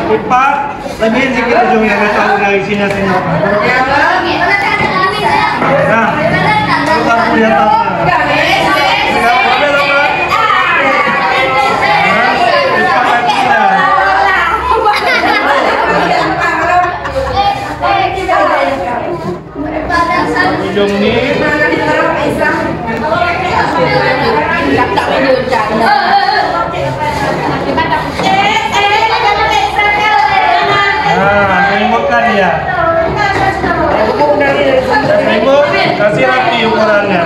Lipat, lebihin sedikit ujungnya, nggak tahu dari sini sendok. Nah, kita lihat apa? Ujung ini. Selimutkan ya. Selimut, kasih rapi ukurannya.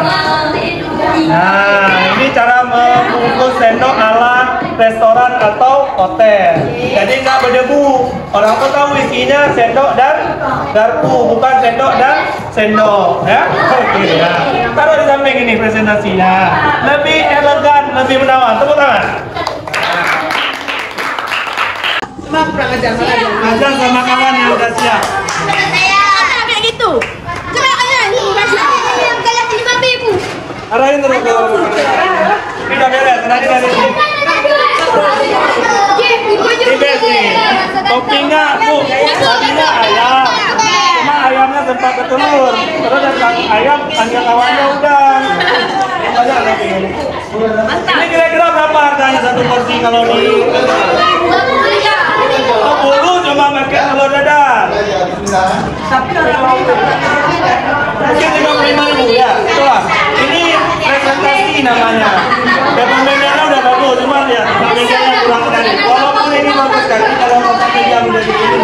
Nah, ini cara membungkus sendok ala restoran atau hotel. Jadi nggak berdebu. Orang tuh tahu isinya sendok dan garpu, bukan sendok dan sendok. Ya, oke ya. Taruh di samping ini presentasinya. Lebih elegan, lebih menawan. Tepuk tangan. Ajar sama kawan yang udah siap. Kayak gitu. Coba ini. Arahin terus ke ini udah beres, nanti dari sini. Ini beres nih. Toppingnya, Bu, tadinya ayam. Cuma ayamnya sempat ketelur. Terus dari ayam, panggil kawannya udang. Banyak lagi ini. Ini kira-kira berapa harganya satu porsi kalau di 10 cuma pakai telur dadar. Mungkin 55.000 ya, itulah. Ini presentasi namanya. Dan pembeliannya udah bagus, cuma lihat pembeliannya kurang menarik. Walaupun ini bagus sekali, kalau mau pakai jam udah begini.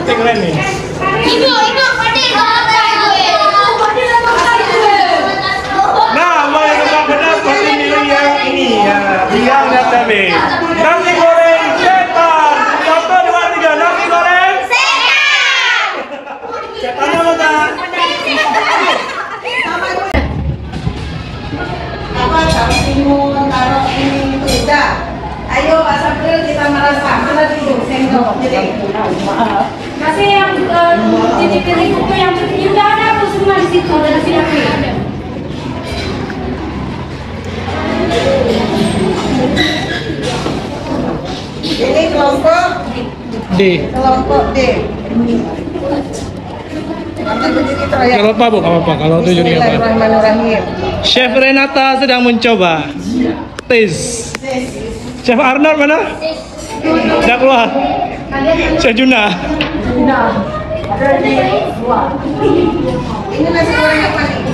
Ini keren nih. Nah, mau yang suka pedas pasti milih yang ini ya, biang dan cabai. Nasi goreng setan. 1, 2, 3, nasi goreng setan. Setannya mana? Apa timun, taruh ini beda. Ayo Pak Sabril kita merasa mana dulu sendok. Jadi Masih yang cicipin itu yang udah ada tuh semua di situ ada di sini. ini kelompok D. Kelompok D. Kalau apa Bu? Kalau itu juri apa? Bismillahirrahmanirrahim. Chef Renata sedang mencoba. Tes. Chef Arnold mana? Udah keluar. Chef Juna. Ini nasi goreng apa nih?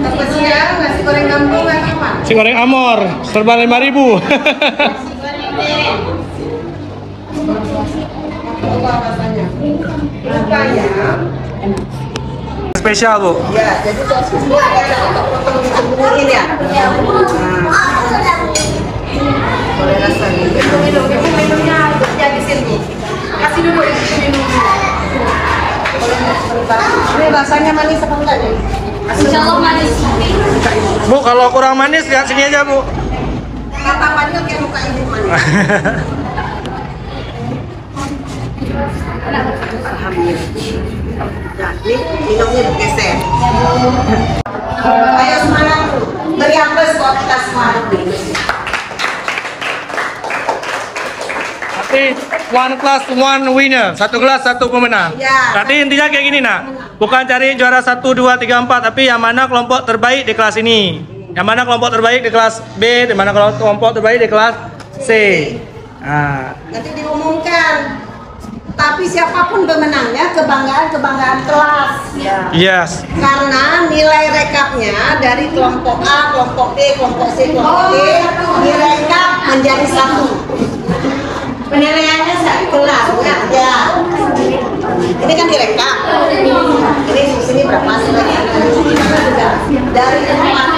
Apa siang? Nasi goreng kampung apa? Si goreng Amor, serba 5.000. Apa rasanya? Rupanya Spesial Bu. ya, jadi sosisnya ada potong-potong disembunyiin ya. Boleh rasanya. Minumnya jadi sini. Kasih dulu minum. Kalau mau sebentar. rasanya manis apa enggak nih? Insya Allah manis. Bu, kalau kurang manis lihat sini aja, Bu. Tatapannya kayak muka ibu manis. Jadi minumnya bergeser. Ayo semangat, beri aplaus buat kita semua. Nanti one class one winner, satu kelas satu pemenang. Ya. Nanti intinya kayak gini nak, bukan cari juara 1, 2, 3, 4, tapi yang mana kelompok terbaik di kelas ini, yang mana kelompok terbaik di kelas B, di mana kelompok terbaik di kelas C. Nah, Nanti diumumkan. Tapi siapapun pemenangnya kebanggaan kelas. yes. Karena nilai rekapnya dari kelompok A, kelompok B, kelompok C, kelompok D direkap menjadi 1. Penilaiannya satu kelas, ya. Ini kan direkap. Ini di sini berapa nilainya? Dari 4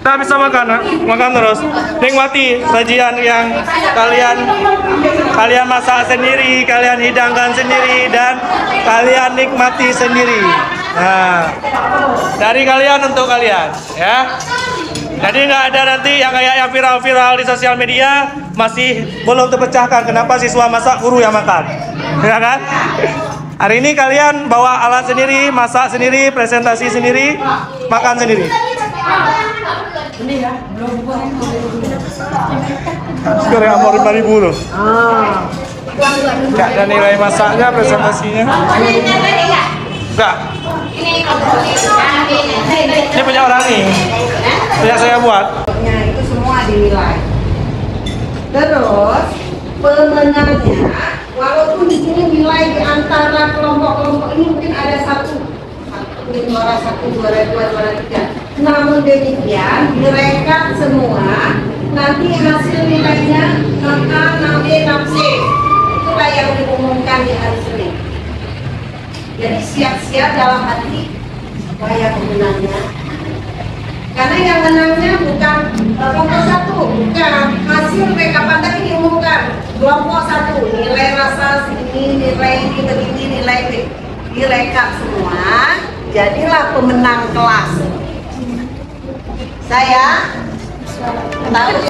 Kita bisa makan terus. Nikmati sajian yang kalian masak sendiri, kalian hidangkan sendiri, dan kalian nikmati sendiri. Nah, dari kalian untuk kalian, ya. Jadi nggak ada nanti yang kayak yang viral-viral di sosial media masih belum terpecahkan. Kenapa siswa masak, guru yang makan, ya kan? Hari ini kalian bawa alat sendiri, masak sendiri, presentasi sendiri, makan sendiri. Sekarang amor 5.000 loh. Enggak ada nilai masaknya, presentasinya. Enggak. Ini punya orang nih. Punya saya buat. Itu semua dinilai. Terus pemenangnya, walaupun di sini nilai di antara kelompok-kelompok ini mungkin ada juara 1, juara 2, juara 3. Namun demikian direkap semua, nanti hasil nilainya 6A, 6B, 6C. Itulah yang diumumkan di hari Senin. Jadi siap-siap dalam hati supaya pemenangnya. Karena yang menangnya bukan kelompok 1, bukan hasil rekapan tadi diumumkan. Kelompok 1 nilai rasa ini, nilai ini, begini, nilai B. Direkap semua, jadilah pemenang kelas. Saya tahu.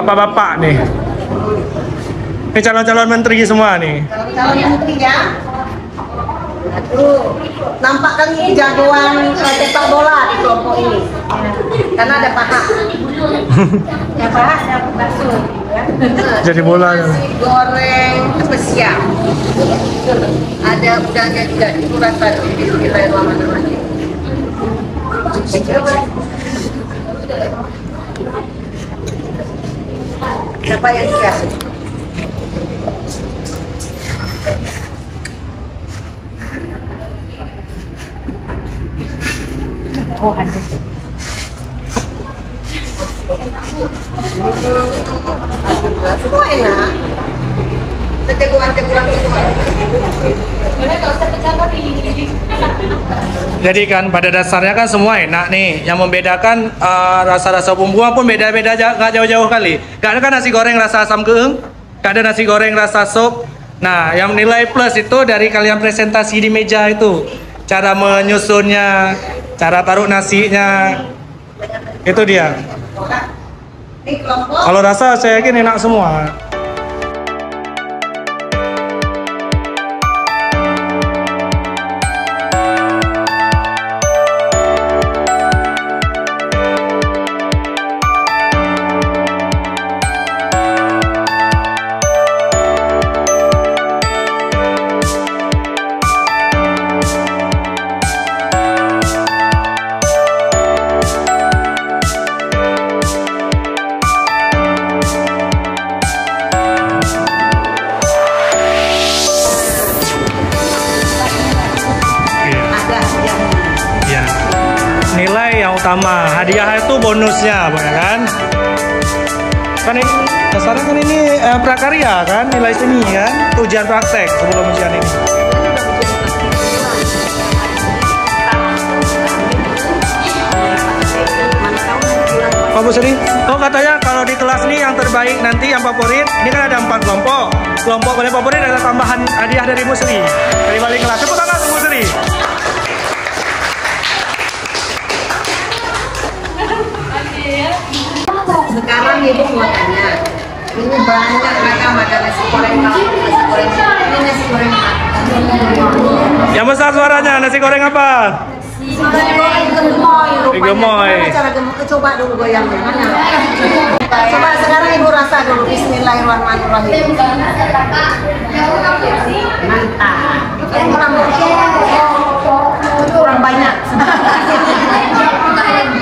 Bapak-bapak nih. Ini calon-calon menteri semua nih. Calon menteri ya. Aduh, nampak kali jagoan sepak bola di kelompok ini. Karena ada paha. Ya paha, ada bakso. Jadi bola. Nasi goreng spesial. Ada udangnya juga itu rasa bismillahirrahmanirrahim. Siapa yang dikasih? Oh, ada. Semua enak. Teguran. Jadi kan pada dasarnya kan semua enak nih. Yang membedakan rasa-rasa bumbunya pun beda-beda aja, nggak jauh-jauh kali. Gak ada kan nasi goreng rasa asam keeng, gak ada nasi goreng rasa sop. Nah, yang nilai plus itu dari kalian presentasi di meja itu, cara menyusunnya, cara taruh nasinya, itu dia. Kalau rasa saya yakin enak semua. Nilai yang utama, hadiah itu bonusnya, ya kan? Kan ini dasarnya kan ini prakarya kan, nilai seni kan, ujian praktek sebelum ujian ini. Pak Bu Sri, oh katanya kalau di kelas ini yang terbaik nanti yang favorit, ini kan ada 4 kelompok. Kelompok paling favorit ada tambahan hadiah dari Bu Sri dari balik kelas. Tepuk tangan untuk Bu Sri. Sekarang ibu mau tanya, ini banyak macam ada nasi goreng kampung, nasi goreng ini nasi goreng apa? Yang besar suaranya, nasi goreng apa? Nasi goreng gemoy rupanya. Gemoy. Gimana cara gemoy? Coba dulu goyangnya mana? Coba sekarang ibu rasa dulu. Bismillahirrahmanirrahim. Mantap. Kurang banyak.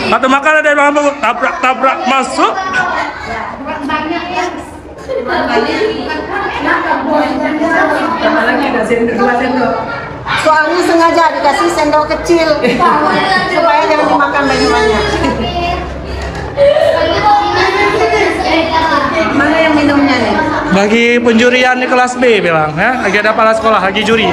Atau makan ada yang mau tabrak masuk. Soalnya sengaja dikasih sendok kecil supaya jangan dimakan banyak-banyak. Mana yang minumnya nih? Bagi penjurian di kelas B bilang ya, lagi ada kepala sekolah lagi juri.